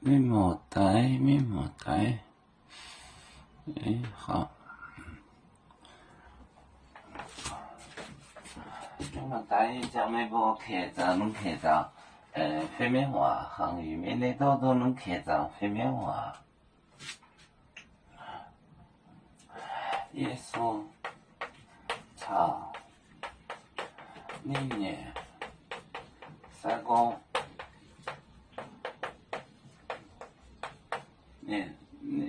面膜袋，面膜袋，好。面膜袋将面膜刻章，能刻章，飞面画，行业面的都能刻章，飞面画。耶稣，草，历年，三公。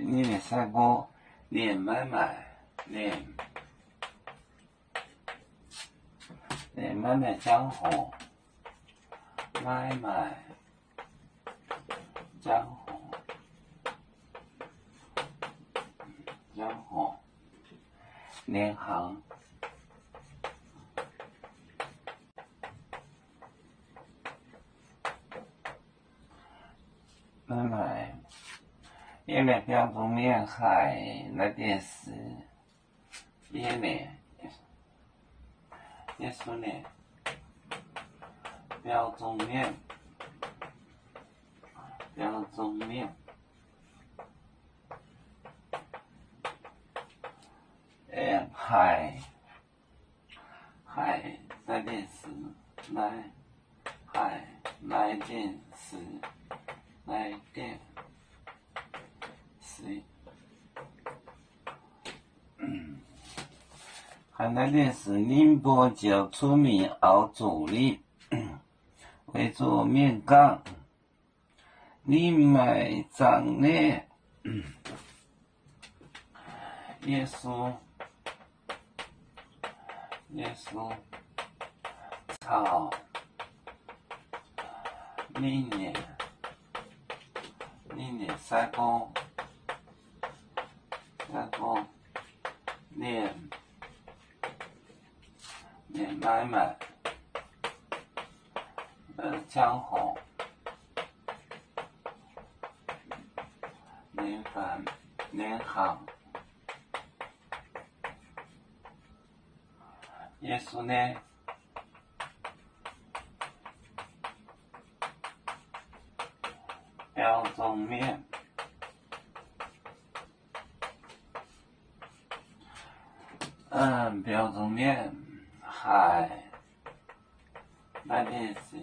念三公，念买卖，念买卖江湖，买卖江湖，联行，买卖。耶面标中面海那点是耶面，耶稣呢标中面，海那点是来点是来点。海南店是宁波较出名澳洲的，为做面港，你买账的耶稣，草，历年三公，念买卖，江湖，联行，耶稣呢？标中面，标中面，海，来电视，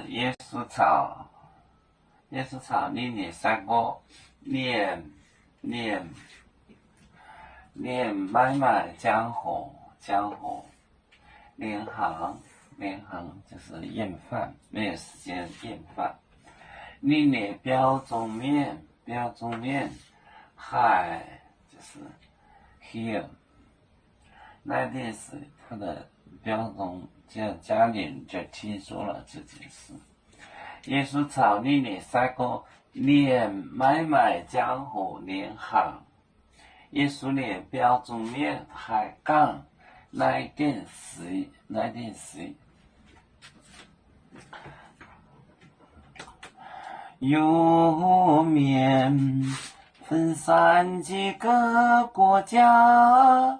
耶稣草，历年三个，念买卖江湖，联行就是验饭，没有时间验饭。历年标中面，海就是 here， 那件事它的标中家里就提出了这件事。耶稣草历年三个，念买卖江湖联行，耶稣呢标中面海港来点水，有面分散几个国家，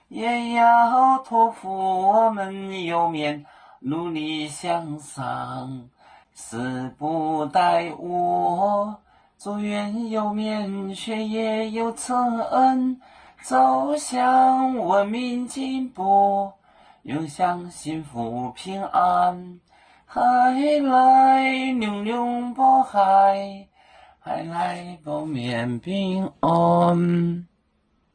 也要托付我们有面努力向上，时不待我，祝愿有面学业有成，走向文明进步，又向幸福平安。海来流流波海，海来波面平安。